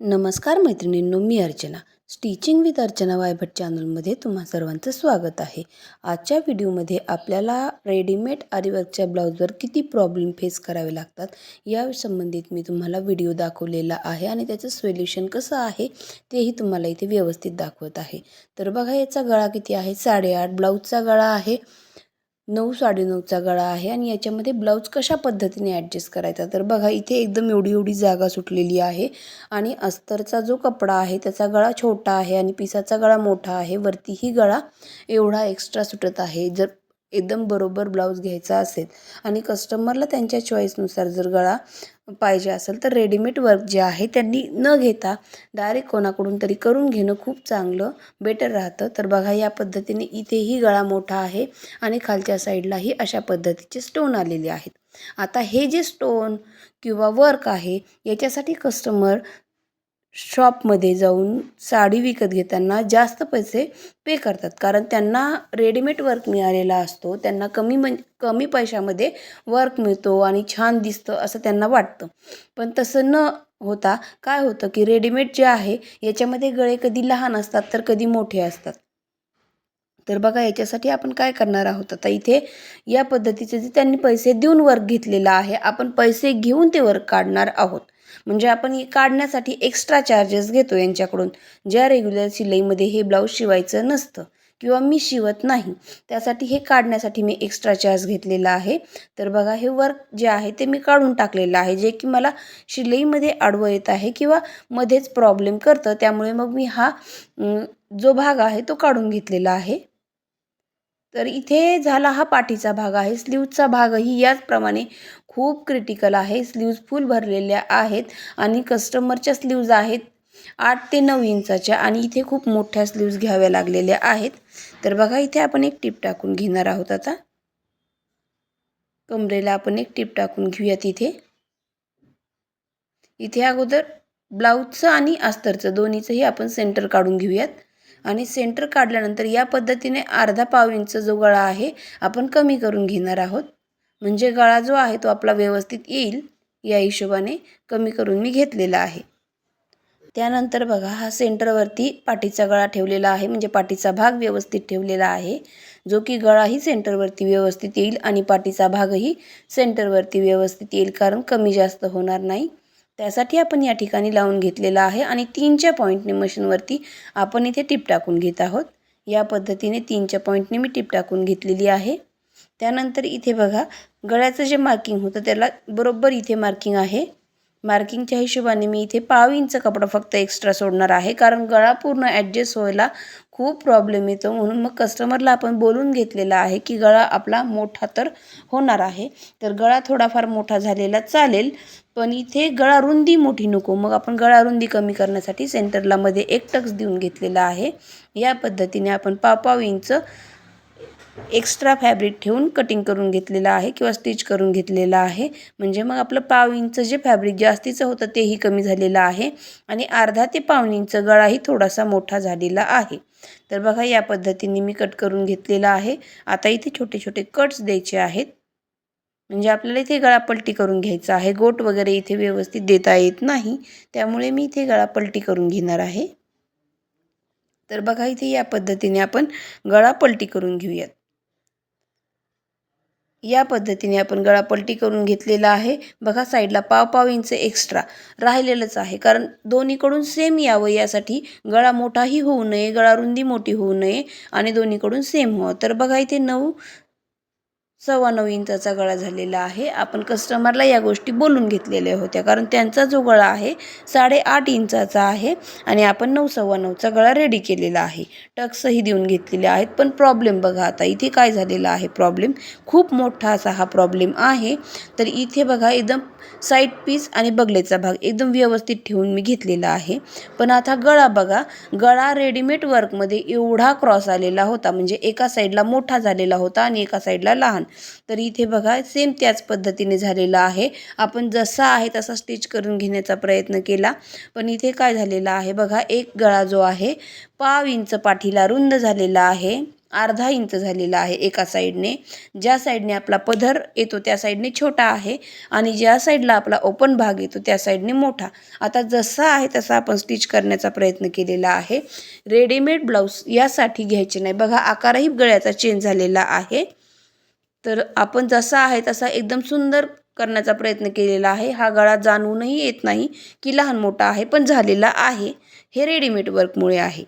नमस्कार मैत्रिणींनो, मी Archana. Stitching with Archana Vaibhat चॅनलमध्ये तुम्हा सर्वांचं स्वागत आहे. आजच्या व्हिडिओमध्ये आपल्याला रेडीमेड आरीवर्कच्या ब्लाऊजवर किती प्रॉब्लेम फेस करावे लागतात या संबंधित मी तुम्हाला व्हिडिओ दाखवलेला आहे आणि त्याचं सोल्युशन कसं आहे तेही तुम्हाला इथे व्यवस्थित दाखवत आहे. तर बघा, याचा गळा किती आहे? 8.5. ब्लाऊजचा गळा आहे 9, 9.5चा गळा आहे. आणि याच्यामध्ये ब्लाऊज कशा पद्धतीने ॲडजस्ट करायचा, तर बघा इथे एकदम एवढी जागा सुटलेली आहे आणि अस्तरचा जो कपडा आहे त्याचा गळा छोटा आहे आणि पिसाचा गळा मोठा आहे. वरतीही गळा एवढा एक्स्ट्रा सुटत आहे. जर एकदम बरोबर ब्लाऊज घ्यायचा असेल आणि कस्टमरला त्यांच्या चॉईसनुसार जर गळा पाहिजे असेल तर रेडीमेड वर्क जे आहे त्यांनी न घेता डायरेक्ट कोणाकडून तरी करून घेणं खूप चांगलं बेटर राहतं. तर बघा, या पद्धतीने इथेही गळा मोठा आहे आणि खालच्या साईडलाही अशा पद्धतीचे स्टोन आलेले आहेत. आता हे जे स्टोन किंवा वर्क आहे याच्यासाठी कस्टमर शॉपमध्ये जाऊन साडी विकत घेताना जास्त पैसे पे करतात, कारण त्यांना रेडीमेड वर्क मिळालेला असतो. त्यांना कमी पैशामध्ये वर्क मिळतो आणि छान दिसतं असं त्यांना वाटतं. पण तसं न होता काय होतं की रेडीमेड जे आहे याच्यामध्ये गळे कधी लहान असतात तर कधी मोठे असतात. तर बघा, याच्यासाठी आपण काय करणार आहोत, आता इथे या पद्धतीचे जे त्यांनी पैसे देऊन वर्क घेतलेला आहे, आपण पैसे घेऊन ते वर्क काढणार आहोत. म्हणजे आपण हे काढण्यासाठी एक्स्ट्रा चार्जेस घेतो यांच्याकडून, ज्या रेग्युलर शिलाईमध्ये हे ब्लाऊज शिवायचं नसतं किंवा मी शिवत नाही, त्यासाठी हे काढण्यासाठी मी एक्स्ट्रा चार्ज घेतलेला आहे. तर बघा, हे वर्क जे आहे ते मी काढून टाकलेलं आहे, जे की मला शिलाईमध्ये आडवं येत आहे किंवा मध्येच प्रॉब्लेम करतं. त्यामुळे मग मी हा जो भाग आहे तो काढून घेतलेला आहे. तर इथे झाला हा पाठीचा भाग आहे. स्लीव्जचा भागही याचप्रमाणे खूप क्रिटिकल आहे. स्लीव्ज फुल भरलेल्या आहेत आणि कस्टमरच्या स्लीव्ज आहेत 8 ते 9 इंचाच्या आणि इथे खूप मोठ्या स्लीव्ज घ्याव्या लागलेल्या आहेत. तर बघा, इथे आपण एक टिप टाकून घेणार आहोत. आता कमरेला आपण एक टिप टाकून घेऊयात. इथे अगोदर ब्लाऊजचं आणि अस्तरचं दोन्हीचंही आपण सेंटर काढून घेऊयात. आणि सेंटर काढल्यानंतर या पद्धतीने अर्धा पाव इंच जो गळा आहे आपण कमी करून घेणार आहोत. म्हणजे गळा जो आहे तो आपला व्यवस्थित येईल या हिशोबाने कमी करून मी घेतलेला आहे. त्यानंतर बघा, हा सेंटरवरती पाठीचा गळा ठेवलेला आहे, म्हणजे पाठीचा भाग व्यवस्थित ठेवलेला आहे, जो की गळाही सेंटरवरती व्यवस्थित येईल आणि पाठीचा भागही सेंटरवरती व्यवस्थित येईल, कारण कमी जास्त होणार नाही. त्यासाठी आपण या ठिकाणी लावून घेतलेला आहे आणि 3च्या पॉईंटने मशीनवरती आपण इथे टिप टाकून घेत आहोत. या पद्धतीने 3च्या पॉईंटने मी टिप टाकून घेतलेली आहे. त्यानंतर इथे बघा, गळ्याचं जे मार्किंग होतं त्याला बरोबर इथे मार्किंग आहे. मार्किंगच्या हिशोबाने मी इथे पाव इंच कपडा फक्त एक्स्ट्रा सोडणार आहे, कारण गळा पूर्ण ॲडजस्ट व्हायला खूप प्रॉब्लेम येतो. म्हणून मग कस्टमरला आपण बोलून घेतलेला आहे की गळा आपला मोठा तर होणार आहे, तर गळा थोडाफार मोठा झालेला चालेल, पण इथे गळा रुंदी मोठी नको. मग आपण गळा रुंदी कमी करण्यासाठी सेंटरला मध्ये एक टक्स देऊन घेतलेला आहे. या पद्धतीने आपण पाव इंच एक्स्ट्रा फॅब्रिक ठेवून कटिंग करून घेतलेलं आहे किंवा स्टिच करून घेतलेलं आहे. म्हणजे मग आपलं पाव इंच जे फॅब्रिक जास्तीचं होतं तेही कमी झालेलं आहे आणि अर्धा ते पाऊण इंच गळाही थोडासा मोठा झालेला आहे. तर बघा, या पद्धतीने मी कट करून घेतलेला आहे. आता इथे छोटे छोटे कट्स द्यायचे आहेत, म्हणजे आपल्याला इथे गळा पलटी करून घ्यायचा आहे. गोट वगैरे इथे व्यवस्थित देता येत नाही, त्यामुळे मी इथे गळा पलटी करून घेणार आहे. तर बघा, इथे या पद्धतीने आपण गळा पलटी करून घेऊयात. या पद्धतीने आपण गळा पलटी करून घेतलेला आहे. बघा, साईडला पाव इंच एक्स्ट्रा राहिलेलंच आहे, कारण दोन्हीकडून सेम यावं यासाठी गळा मोठाही होऊ नये, गळा रुंदी मोठी होऊ नये आणि दोन्हीकडून सेम व्हावं. तर बघा, इथे 9.25 इंचाचा गळा झालेला आहे. आपण कस्टमरला या गोष्टी बोलून घेतलेल्या होत्या, कारण त्यांचा जो गळा आहे 8.5 इंचाचा आहे आणि आपण 9.25चा गळा रेडी केलेला आहे. टक्सही देऊन घेतलेले आहेत. पण प्रॉब्लेम बघा, आता इथे काय झालेला आहे, प्रॉब्लेम खूप मोठा असा हा प्रॉब्लेम आहे. तर इथे बघा, एकदम साईड पीस आणि बगलेचा भाग एकदम व्यवस्थित ठेवून मी घेतलेला आहे. पण आता गळा बघा, गळा रेडीमेड वर्कमध्ये एवढा क्रॉस आलेला होता, म्हणजे एका साईडला मोठा झालेला होता आणि एका साईडला लहान. तर इथे बघा, सेम त्याच पद्धतीने झालेला आहे. आपण जसा आहे तसा स्टिच करून घेण्याचा प्रयत्न केला, पण इथे काय झालेला आहे बघा, एक गळा जो आहे पाव इंच पाठीला रुंद झालेला आहे अर्धा इंच झालेला आहे एका साईडने. ज्या साईडने आपला पदर येतो त्या साईडने छोटा आहे आणि ज्या साईडला आपला ओपन भाग येतो त्या साईडने मोठा. आता जसा आहे तसा आपण स्टिच करण्याचा प्रयत्न केलेला आहे. रेडीमेड ब्लाऊज यासाठी घ्यायचे नाही. बघा आकारही गळ्याचा चेंज झालेला आहे. तर आपण जसा आहे तसा एकदम सुंदर करण्याचा प्रयत्न केलेला आहे. हा गळा जाणवूनही येत नाही की लहान मोठा आहे, पण झालेला आहे. हे रेडीमेड वर्कमुळे आहे.